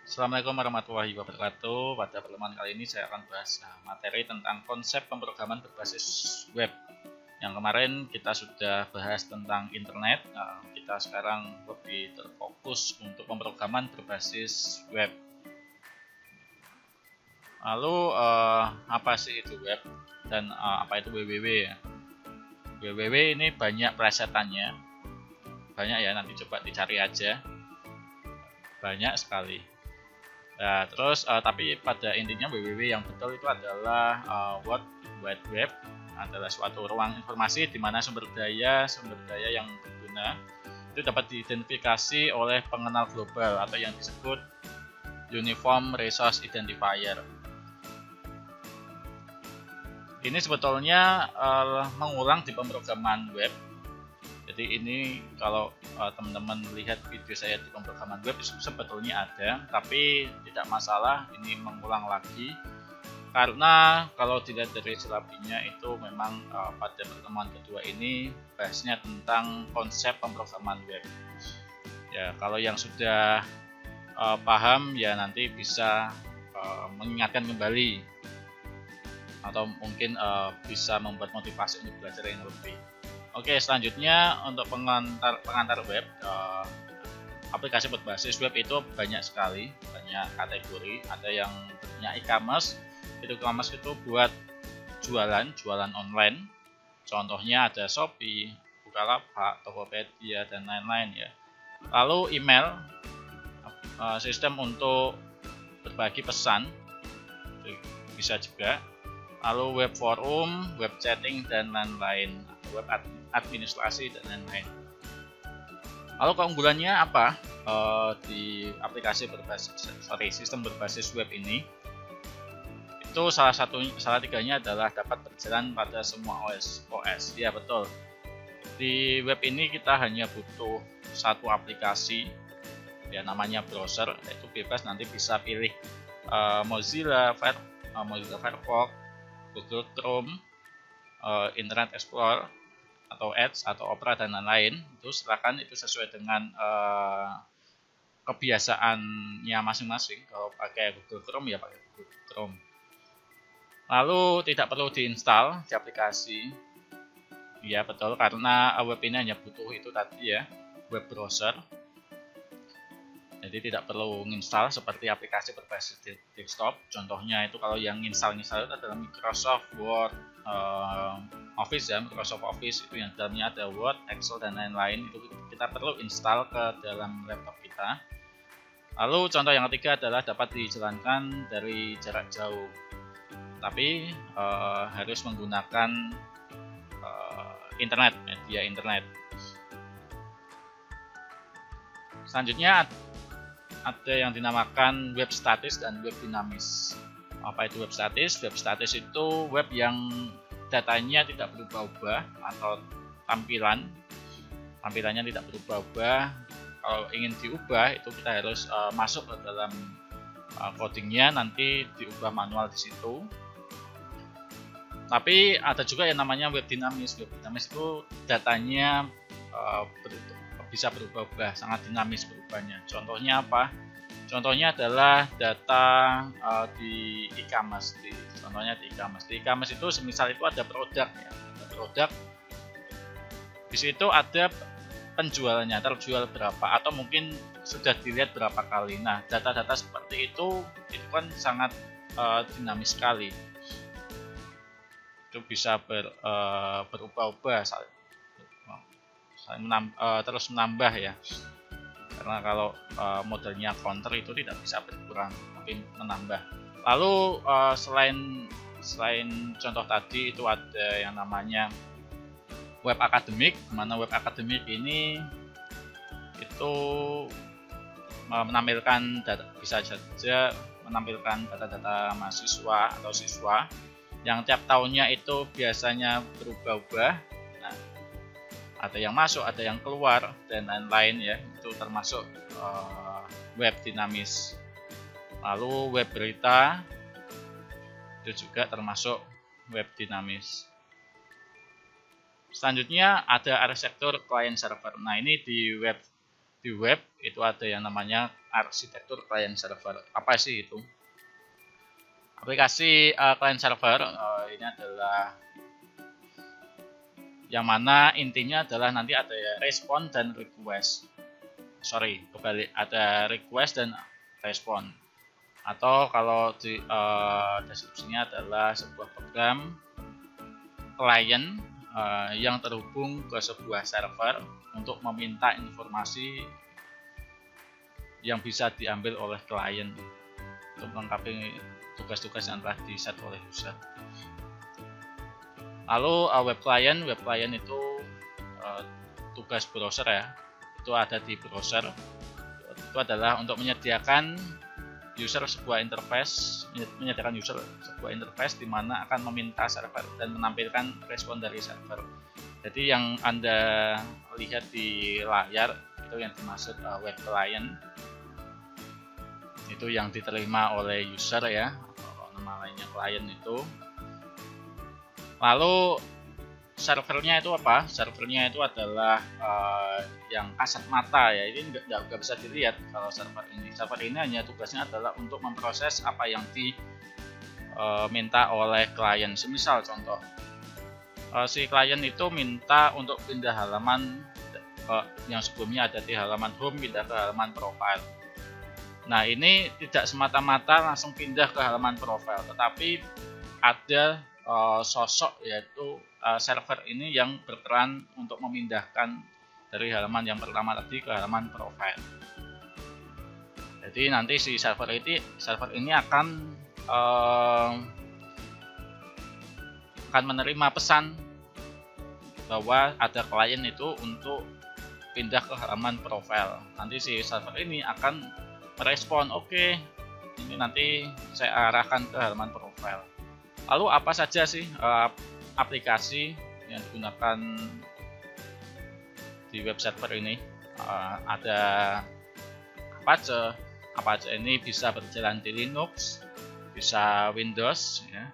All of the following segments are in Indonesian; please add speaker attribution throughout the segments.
Speaker 1: Assalamualaikum warahmatullahi wabarakatuh. Pada pertemuan kali ini saya akan bahas materi tentang konsep pemrograman berbasis web. Yang kemarin kita sudah bahas tentang internet. Kita sekarang lebih terfokus untuk pemrograman berbasis web. Lalu apa sih itu web dan apa itu www ya? Www ini banyak plesetannya. Banyak ya, nanti coba dicari aja. Banyak sekali. Nah, terus tapi pada intinya www yang betul itu adalah World Wide Web, adalah suatu ruang informasi di mana sumber daya yang berguna itu dapat diidentifikasi oleh pengenal global atau yang disebut Uniform Resource Identifier. Ini sebetulnya mengulang di pemrograman web. Jadi ini kalau teman-teman lihat video saya di pemrograman web sebetulnya ada, tapi tidak masalah, ini mengulang lagi karena kalau dilihat dari silabinya itu memang pada pertemuan kedua ini bahasnya tentang konsep pemrograman web. Ya, kalau yang sudah paham ya nanti bisa mengingatkan kembali atau mungkin bisa membuat motivasi untuk belajar yang lebih. Oke, selanjutnya untuk pengantar web, aplikasi berbasis web itu banyak sekali, banyak kategori. Ada yang bentuknya e-commerce, e-commerce itu buat jualan online. Contohnya ada Shopee, Bukalapak, Tokopedia dan lain-lain ya. Lalu email, sistem untuk berbagi pesan, bisa juga. Lalu web forum, web chatting dan lain-lain, web administrasi dan lain-lain. Lalu keunggulannya apa di aplikasi sistem berbasis web ini? Itu salah tiganya adalah dapat berjalan pada semua OS. Ya betul. Di web ini kita hanya butuh satu aplikasi, ya namanya browser, itu bebas, nanti bisa pilih Mozilla Firefox, Google Chrome, Internet Explorer, atau Edge, atau Opera dan lain-lain. Itu silakan, itu sesuai dengan kebiasaannya masing-masing. Kalau pakai Google Chrome ya pakai Google Chrome. Lalu tidak perlu diinstal di aplikasi. Ya betul, karena web ini hanya butuh itu tadi ya, web browser. Jadi tidak perlu menginstal seperti aplikasi berbasis desktop. Contohnya itu kalau yang install itu adalah Microsoft Word, Office ya, Microsoft Office itu yang dalamnya ada Word, Excel dan lain-lain, itu kita perlu install ke dalam laptop kita. Lalu contoh yang ketiga adalah dapat dijalankan dari jarak jauh, tapi harus menggunakan media internet. Selanjutnya ada yang dinamakan web statis dan web dinamis. Apa itu web statis? Web statis itu web yang datanya tidak berubah-ubah atau tampilannya tidak berubah-ubah. Kalau ingin diubah itu kita harus masuk ke dalam codingnya, nanti diubah manual di situ. Tapi ada juga yang namanya web dinamis. Web dinamis itu datanya bisa berubah-ubah, sangat dinamis berubahnya. Contohnya apa? Contohnya adalah data di e-commerce. Contohnya di e-commerce. Di e-commerce itu semisal itu ada produk ya, ada produk. Di situ ada penjualannya, terjual berapa, atau mungkin sudah dilihat berapa kali. Nah, data-data seperti itu kan sangat dinamis sekali. Itu bisa berubah-ubah, terus menambah ya, karena kalau modelnya counter itu tidak bisa berkurang, tapi menambah. Lalu selain contoh tadi itu ada yang namanya web akademik, mana web akademik ini itu menampilkan data, bisa saja menampilkan data-data mahasiswa atau siswa yang tiap tahunnya itu biasanya berubah-ubah. Ada yang masuk, ada yang keluar dan lain-lain ya, itu termasuk web dinamis. Lalu web berita itu juga termasuk web dinamis. Selanjutnya ada arsitektur client server. Nah, ini di web itu ada yang namanya arsitektur client server. Apa sih itu? Aplikasi client server ini adalah yang mana intinya adalah nanti ada respon dan request. Sorry, kebalik, ada request dan respon. Atau kalau di deskripsinya adalah sebuah program klien yang terhubung ke sebuah server untuk meminta informasi yang bisa diambil oleh klien untuk melengkapi tugas-tugas yang telah di-set oleh user. Lalu web client itu tugas browser ya, itu ada di browser. Itu adalah untuk menyediakan user sebuah interface di mana akan meminta server dan menampilkan respon dari server. Jadi yang Anda lihat di layar itu yang dimaksud web client. Itu yang diterima oleh user ya, atau nama lainnya klien itu. Lalu servernya itu apa? Servernya itu adalah yang kasat mata ya. Ini nggak bisa dilihat kalau server ini. Server ini hanya tugasnya adalah untuk memproses apa yang diminta oleh klien. Semisal contoh, si klien itu minta untuk pindah halaman yang sebelumnya ada di halaman home pindah ke halaman profile. Nah, ini tidak semata-mata langsung pindah ke halaman profile, tetapi ada sosok yaitu server ini yang berperan untuk memindahkan dari halaman yang pertama tadi ke halaman profile. Jadi nanti si server ini akan menerima pesan bahwa ada klien itu untuk pindah ke halaman profile. Nanti si server ini akan merespon, oke, ini nanti saya arahkan ke halaman profile. Lalu apa saja sih aplikasi yang digunakan di web server ini? Ada Apache ini bisa berjalan di Linux, bisa Windows ya.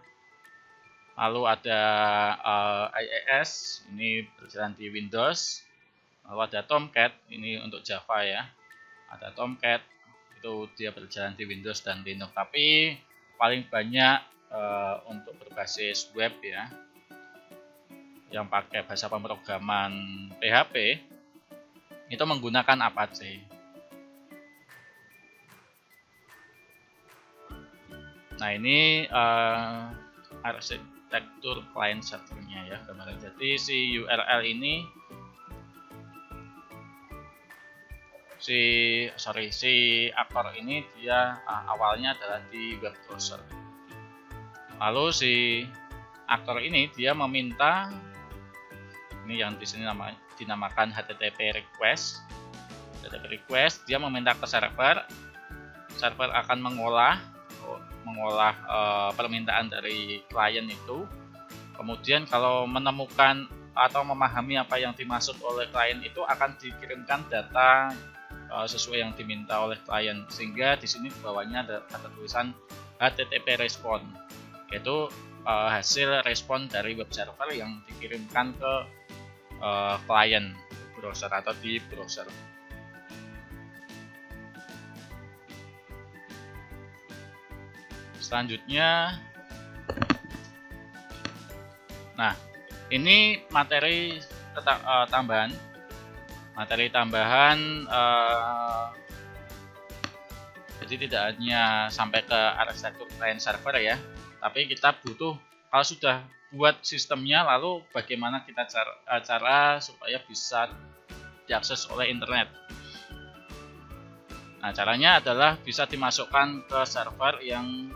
Speaker 1: Lalu ada IIS ini berjalan di Windows. Lalu ada Tomcat ini untuk Java ya. Ada Tomcat itu dia berjalan di Windows dan Linux, tapi paling banyak untuk berbasis web ya, yang pakai bahasa pemrograman PHP itu menggunakan Apache. Nah, ini arsitektur client servernya ya kemarin. Jadi si URL ini si aktor ini dia awalnya adalah di web browser. Lalu si aktor ini dia meminta, ini yang di sini dinamakan HTTP request. HTTP request dia meminta ke server akan mengolah permintaan dari klien itu. Kemudian kalau menemukan atau memahami apa yang dimaksud oleh klien itu akan dikirimkan data sesuai yang diminta oleh klien, sehingga di sini di bawahnya ada tulisan HTTP respon, yaitu hasil respon dari web server yang dikirimkan ke klien browser atau di browser. Selanjutnya, nah ini materi tambahan. Jadi tidak hanya sampai ke arsitektur client server ya, tapi kita butuh, kalau sudah buat sistemnya, lalu bagaimana kita cara supaya bisa diakses oleh internet. Nah, caranya adalah bisa dimasukkan ke server yang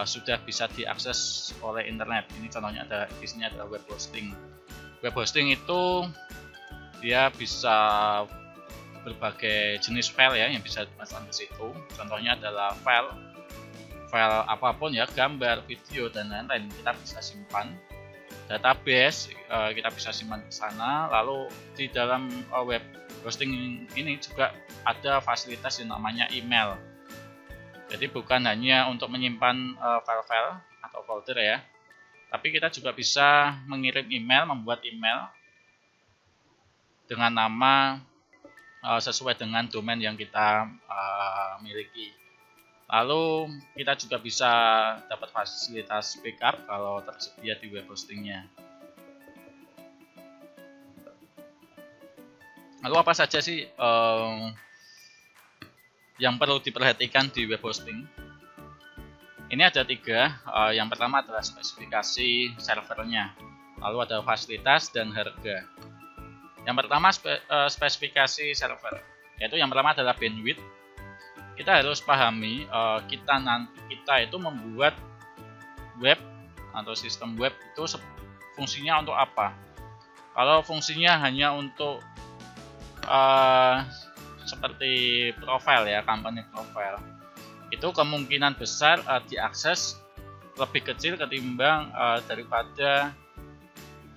Speaker 1: sudah bisa diakses oleh internet. Ini contohnya di sini ada web hosting. Web hosting itu dia bisa berbagai jenis file ya yang bisa dimasukkan ke situ. Contohnya adalah file apapun ya, gambar, video dan lain-lain, kita bisa simpan. Database kita bisa simpan di sana. Lalu di dalam web hosting ini juga ada fasilitas yang namanya email. Jadi bukan hanya untuk menyimpan file-file atau folder ya, tapi kita juga bisa mengirim email, membuat email dengan nama sesuai dengan domain yang kita miliki. Lalu kita juga bisa dapat fasilitas backup kalau tersedia di web hostingnya. Lalu apa saja sih yang perlu diperhatikan di web hosting? Ini ada 3. Yang pertama adalah spesifikasi servernya, lalu ada fasilitas dan harga. Yang pertama spesifikasi server, yaitu yang pertama adalah bandwidth. Kita harus pahami kita itu membuat web atau sistem web itu fungsinya untuk apa. Kalau fungsinya hanya untuk seperti profile ya, company profile, itu kemungkinan besar diakses lebih kecil ketimbang daripada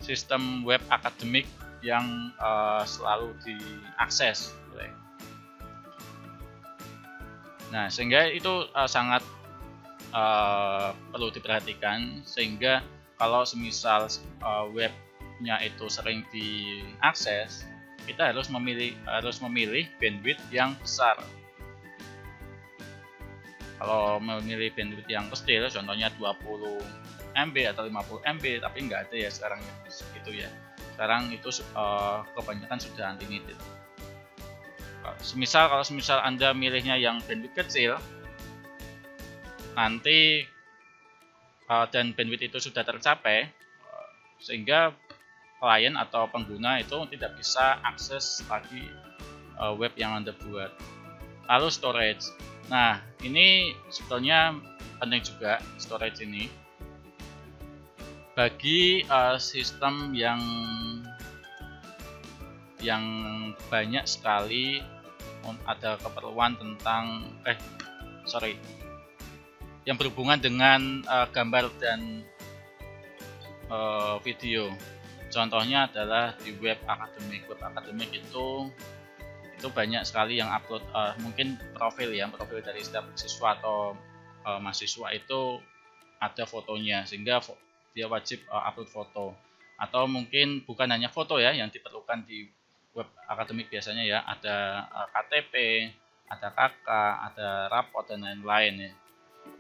Speaker 1: sistem web akademik yang selalu diakses. Nah, sehingga itu sangat perlu diperhatikan, sehingga kalau semisal webnya itu sering diakses, kita harus memilih bandwidth yang besar. Kalau memilih bandwidth yang kecil, contohnya 20 MB atau 50 MB, tapi nggak ada ya sekarang gitu ya. Sekarang itu kebanyakan sudah unlimited. Kalau semisal Anda milihnya yang bandwidth kecil, nanti dan bandwidth itu sudah tercapai, sehingga klien atau pengguna itu tidak bisa akses lagi web yang Anda buat. Lalu storage. Nah, ini sebetulnya penting juga storage ini bagi sistem yang banyak sekali ada keperluan tentang yang berhubungan dengan gambar dan video. Contohnya adalah di web akademik. Web akademik itu banyak sekali yang upload mungkin profil dari setiap siswa atau mahasiswa itu ada fotonya, sehingga dia wajib upload foto. Atau mungkin bukan hanya foto ya yang diperlukan di web akademik, biasanya ya ada KTP, ada KK, ada raport dan lain-lain ya.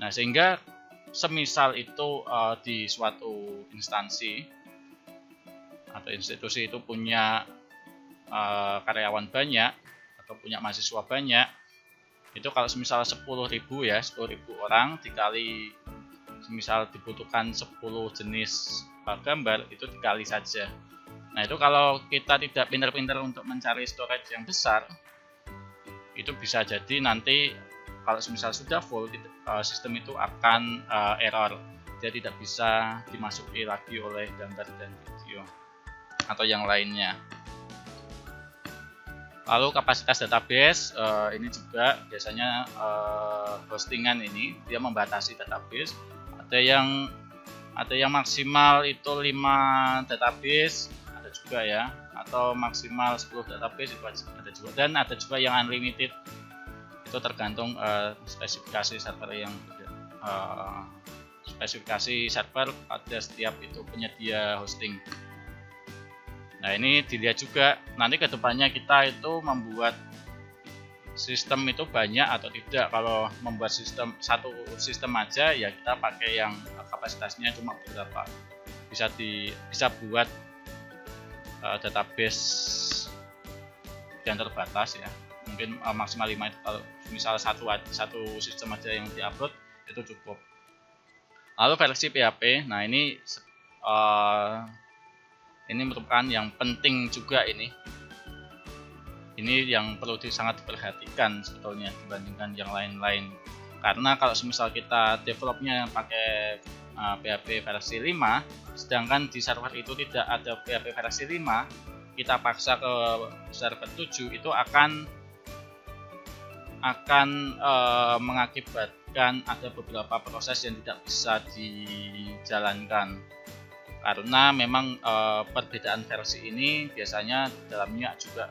Speaker 1: Nah, sehingga semisal itu di suatu instansi atau institusi itu punya karyawan banyak atau punya mahasiswa banyak, itu kalau semisal 10.000 orang dikali semisal dibutuhkan 10 jenis gambar, itu dikali saja. Nah, itu kalau kita tidak pintar-pintar untuk mencari storage yang besar, itu bisa jadi nanti kalau semisal sudah full, sistem itu akan error. Dia tidak bisa dimasuki lagi oleh gambar dan video atau yang lainnya. Lalu kapasitas database, ini juga biasanya hostingan ini dia membatasi database. Ada yang maksimal itu 5 database, ada juga ya, atau maksimal 10 database itu ada juga, dan ada juga yang unlimited. Itu tergantung spesifikasi server pada setiap itu penyedia hosting. Nah, ini dilihat juga nanti kedepannya kita itu membuat sistem itu banyak atau tidak. Kalau membuat satu sistem aja ya kita pakai yang kapasitasnya cuma beberapa, bisa buat database yang terbatas ya, mungkin maksimal 5 itu. Kalau misalnya satu sistem aja yang diupload itu cukup. Lalu versi PHP, nah ini merupakan yang penting juga. Ini yang perlu sangat diperhatikan sebetulnya dibandingkan yang lain-lain, karena kalau semisal kita developnya pakai PHP versi 5, sedangkan di server itu tidak ada PHP versi 5, kita paksa ke server 7, itu akan mengakibatkan ada beberapa proses yang tidak bisa dijalankan, karena memang perbedaan versi ini biasanya dalamnya juga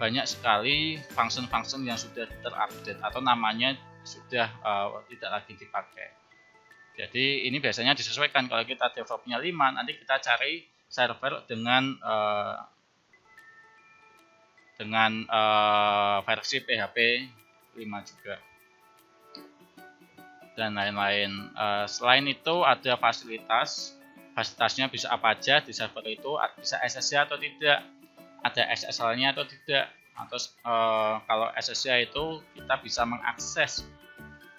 Speaker 1: banyak sekali function-function yang sudah terupdate atau namanya sudah tidak lagi dipakai. Jadi ini biasanya disesuaikan. Kalau kita developnya 5, nanti kita cari server dengan dengan versi PHP 5 juga dan lain-lain. Selain itu ada fasilitasnya bisa apa aja di server itu, bisa SSH atau tidak, ada SSL-nya atau tidak, atau kalau SSH itu kita bisa mengakses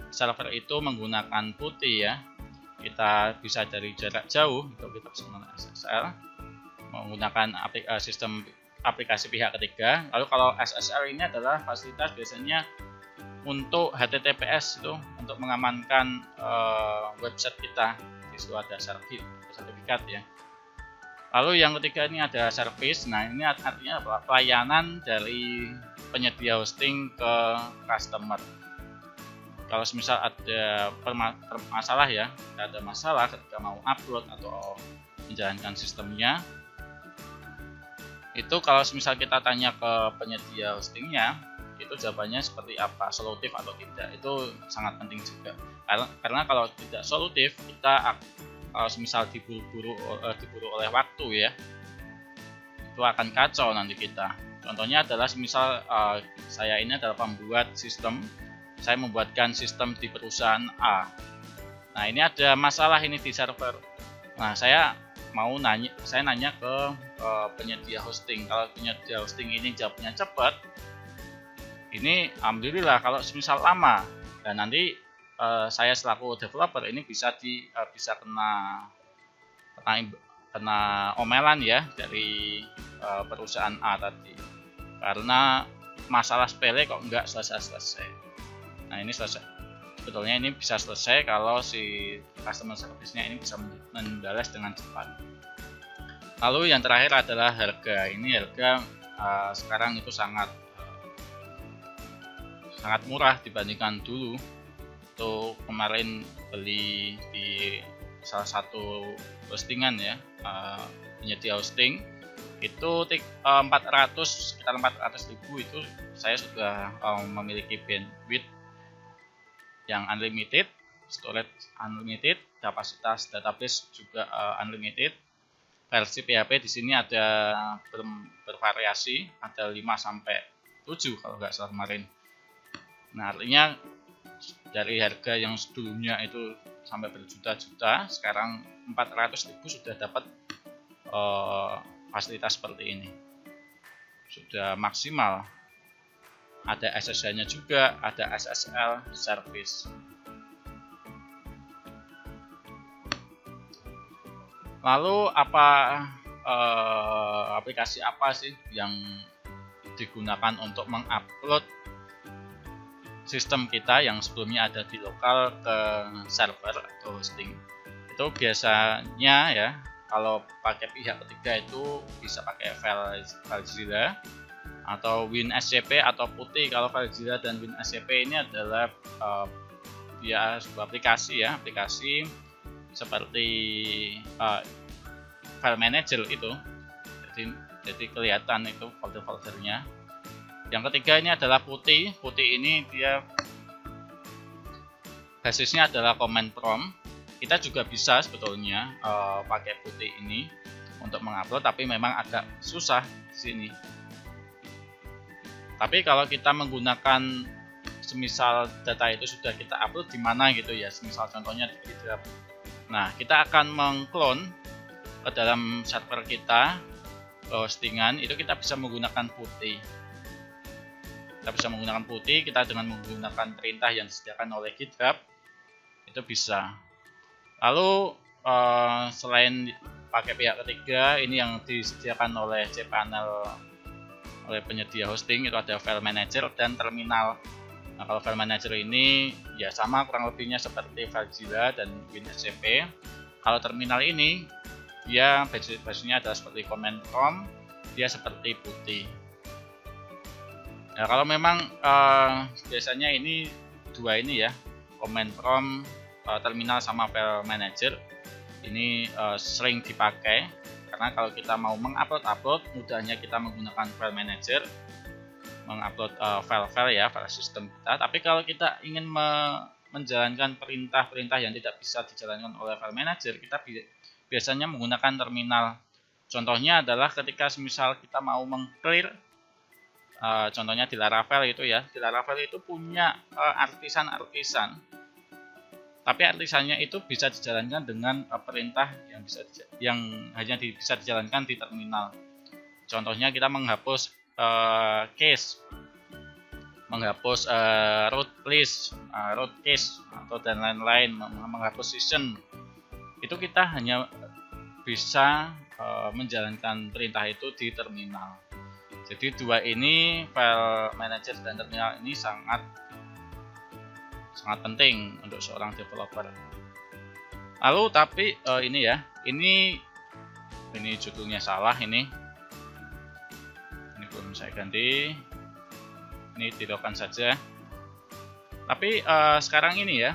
Speaker 1: server itu menggunakan putih ya, kita bisa dari jarak jauh itu kita bisa menggunakan SSL menggunakan sistem aplikasi pihak ketiga. Lalu kalau SSL ini adalah fasilitas biasanya untuk HTTPS itu untuk mengamankan website kita, di situ ada sertifikat ya. Lalu yang ketiga ini ada service. Nah ini artinya apa? Pelayanan dari penyedia hosting ke customer. Kalau misal ada masalah ya, ada masalah ketika mau upload atau menjalankan sistemnya, itu kalau misal kita tanya ke penyedia hostingnya, itu jawabannya seperti apa, solutif atau tidak, itu sangat penting juga. Karena kalau tidak solutif, kita kalau misal diburu oleh waktu ya, itu akan kacau nanti kita. Contohnya adalah misal saya ini adalah pembuat sistem, saya membuatkan sistem di perusahaan A. Nah ini ada masalah ini di server. Nah saya nanya ke penyedia hosting. Kalau penyedia hosting ini jawabnya cepat, ini alhamdulillah. Kalau misal lama, dan nanti saya selaku developer ini bisa kena omelan ya dari perusahaan A tadi, karena masalah sepele kok nggak selesai. Nah ini sebetulnya ini bisa selesai kalau si customer service-nya ini bisa membalas dengan cepat. Lalu yang terakhir adalah harga. Ini harga sekarang itu sangat murah dibandingkan dulu. Itu kemarin beli di salah satu hostingan ya, penyedia hosting itu sekitar 400.000 itu saya sudah memiliki bandwidth yang unlimited, storage unlimited, kapasitas database juga unlimited. Versi PHP di sini ada bervariasi, ada 5 sampai 7 kalau nggak salah kemarin. Nah, artinya dari harga yang sebelumnya itu sampai berjuta-juta, sekarang 400.000 sudah dapat fasilitas seperti ini. Sudah maksimal. Ada SSH-nya juga, ada SSL service. Lalu aplikasi apa sih yang digunakan untuk mengupload sistem kita yang sebelumnya ada di lokal ke server atau hosting? Itu biasanya ya, kalau pakai pihak ketiga itu bisa pakai FileZilla atau WinSCP atau Putih. Kalau FileZilla dan WinSCP ini adalah sebuah aplikasi ya, aplikasi seperti file manager itu. Jadi kelihatan itu folder-foldernya. Yang ketiga ini adalah Putih. Putih ini dia basisnya adalah command prompt. Kita juga bisa sebetulnya pakai Putih ini untuk mengupload, tapi memang agak susah di sini. Tapi kalau kita menggunakan semisal data itu sudah kita upload di mana gitu ya, semisal contohnya di GitHub. Nah, kita akan mengclone ke dalam server kita, ke hostingan, itu kita bisa menggunakan Putih. Kita bisa menggunakan Putih, kita dengan menggunakan perintah yang disediakan oleh GitHub, itu bisa. Lalu, selain pakai pihak ketiga, ini yang disediakan oleh cPanel, oleh penyedia hosting, itu ada file manager dan terminal. Nah, kalau file manager ini ya sama kurang lebihnya seperti FileZilla dan WinSCP. Kalau terminal ini dia basisnya adalah seperti command prompt, dia seperti Putih. Nah, kalau memang biasanya ini dua ini ya, command prompt, terminal sama file manager ini sering dipakai, karena kalau kita mau mengupload, mudahnya kita menggunakan file manager, mengupload file-file ya, file sistem kita. Tapi kalau kita ingin menjalankan perintah-perintah yang tidak bisa dijalankan oleh file manager, kita biasanya menggunakan terminal. Contohnya adalah ketika misal kita mau meng-clear contohnya di Laravel itu ya. Di Laravel itu punya artisan-artisan, tapi artisannya itu bisa dijalankan dengan perintah yang hanya bisa dijalankan di terminal. Contohnya kita menghapus case, menghapus root list, root case atau dan lain-lain, menghapus session. Itu kita hanya bisa menjalankan perintah itu di terminal. Jadi dua ini, file manager dan terminal ini sangat penting untuk seorang developer. Lalu tapi ini ya, ini judulnya salah, ini belum saya ganti, ini tirukan saja. Tapi sekarang ini ya,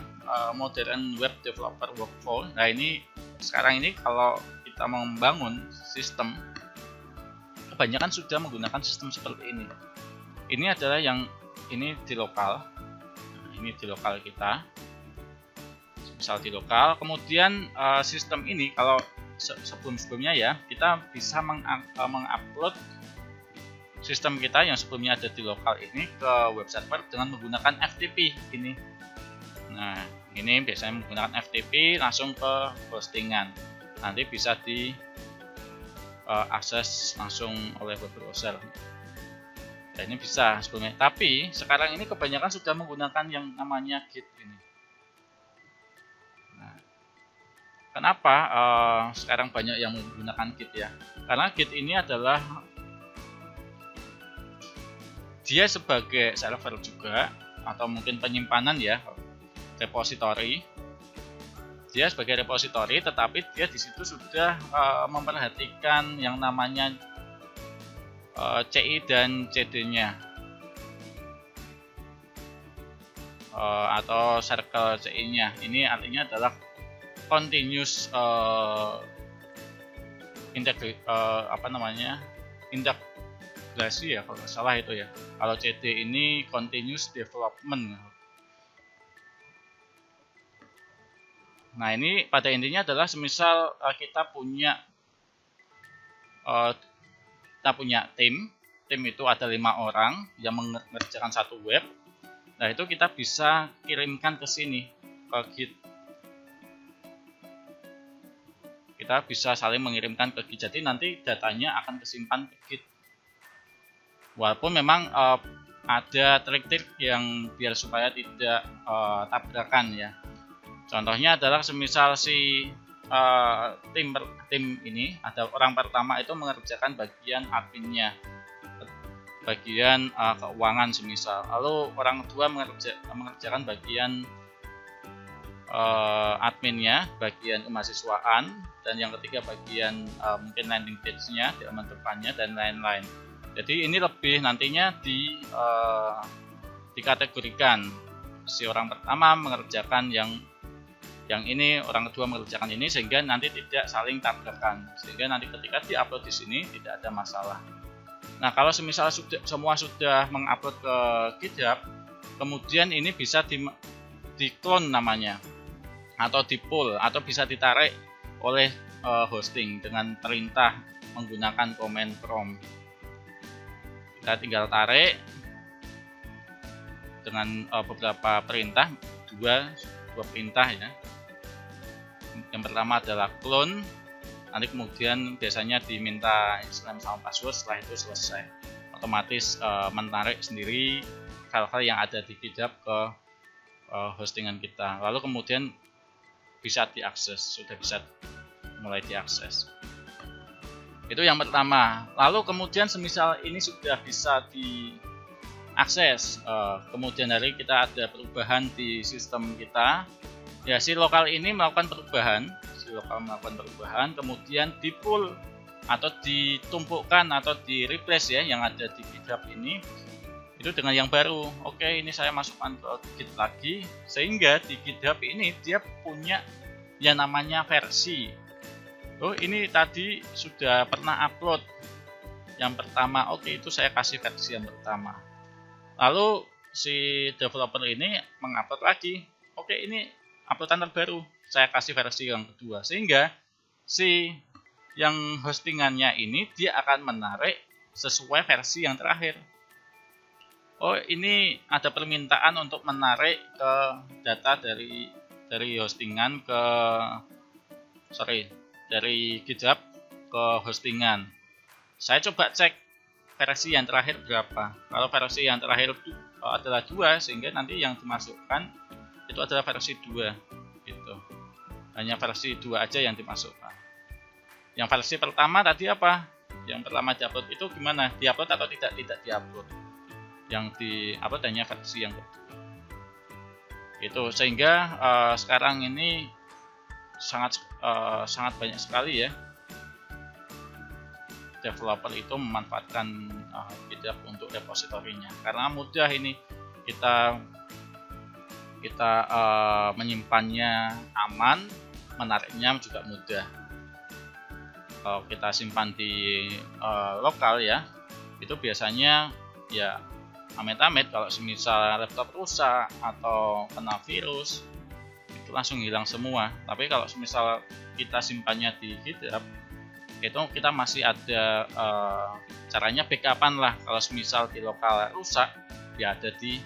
Speaker 1: modern web developer workflow. Nah ini sekarang ini kalau kita membangun sistem, kebanyakan sudah menggunakan sistem seperti ini. Ini adalah yang ini di lokal. Ini di lokal kita. Misal di lokal, kemudian sistem ini kalau sebelumnya ya, kita bisa mengupload sistem kita yang sebelumnya ada di lokal ini ke web server dengan menggunakan FTP ini. Nah, ini biasanya menggunakan FTP langsung ke hostingan. Nanti bisa di akses langsung oleh web browser. Dan ini bisa sebelumnya. Tapi sekarang ini kebanyakan sudah menggunakan yang namanya Git ini. Nah, kenapa sekarang banyak yang menggunakan Git ya? Karena Git ini adalah dia sebagai server juga, atau mungkin penyimpanan ya, repository. Dia sebagai repository, tetapi dia di situ sudah memperhatikan yang namanya CI dan CD-nya, atau circle CI-nya. Ini artinya adalah continuous integrasi ya, kalau nggak salah itu ya. Kalau CD ini continuous development. Nah ini pada intinya adalah semisal kita punya tim itu ada 5 orang yang mengerjakan satu web. Nah itu kita bisa kirimkan ke sini, ke Git. Kita bisa saling mengirimkan ke Git, jadi nanti datanya akan kesimpan ke Git. Walaupun memang ada trik-trik yang biar supaya tidak tabrakan ya. Contohnya adalah semisal si tim ini ada orang pertama itu mengerjakan bagian adminnya, bagian keuangan semisal, lalu orang kedua mengerjakan bagian adminnya, bagian kemahasiswaan, dan yang ketiga bagian mungkin landing page-nya di halaman depannya dan lain-lain. Jadi ini lebih nantinya dikategorikan, si orang pertama mengerjakan yang ini, orang kedua mengerjakan ini, sehingga nanti tidak saling tabrakan, sehingga nanti ketika diupload di sini tidak ada masalah. Nah kalau semisal semua sudah mengupload ke GitHub, kemudian ini bisa di clone namanya, atau di pull, atau bisa ditarik oleh hosting dengan perintah menggunakan command prompt. Kita tinggal tarik dengan beberapa perintah, dua perintah ya. Yang pertama adalah clone, nanti kemudian biasanya diminta username sama password, setelah itu selesai, otomatis menarik sendiri file-file yang ada di GitHub ke hostingan kita, lalu kemudian bisa diakses, sudah bisa mulai diakses. Itu yang pertama. Lalu kemudian semisal ini sudah bisa diakses, kemudian hari kita ada perubahan di sistem kita. Ya, si lokal ini melakukan perubahan, kemudian di pull atau ditumpukkan atau di replace ya yang ada di GitHub ini itu dengan yang baru. Oke, ini saya masukkan ke Git lagi, sehingga di GitHub ini dia punya yang namanya versi. Oh, ini tadi sudah pernah upload yang pertama. Oke, itu saya kasih versi yang pertama. Lalu si developer ini mengupload lagi. Oke, ini uploadan terbaru, saya kasih versi yang kedua, sehingga si yang hostingannya ini dia akan menarik sesuai versi yang terakhir. oh ini ada permintaan untuk menarik ke data dari hostingan ke dari GitHub ke hostingan. Saya coba cek versi yang terakhir berapa. Kalau versi yang terakhir adalah 2, sehingga nanti yang dimasukkan itu adalah versi 2 gitu. Hanya versi 2 aja yang dimasukkan. Yang versi pertama tadi apa? Yang pertama diupload itu gimana? Diupload atau tidak diupload? Yang diupload hanya versi yang kedua. Itu sehingga sekarang ini sangat banyak sekali ya developer itu memanfaatkan GitHub untuk repositorinya, karena mudah ini kita menyimpannya aman, menariknya juga mudah. Kalau kita simpan di lokal ya, itu biasanya ya amit-amit kalau semisal laptop rusak atau kena virus itu langsung hilang semua. Tapi kalau semisal kita simpannya di GitHub, itu kita masih ada caranya backupan lah. Kalau semisal di lokal rusak, ya ada di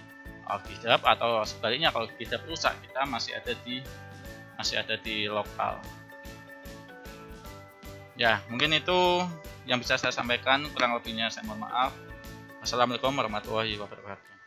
Speaker 1: GitHub, atau sebaliknya kalau GitHub rusak, kita masih ada di lokal. Ya, mungkin itu yang bisa saya sampaikan. Kurang lebihnya saya mohon maaf. Wassalamualaikum warahmatullahi wabarakatuh.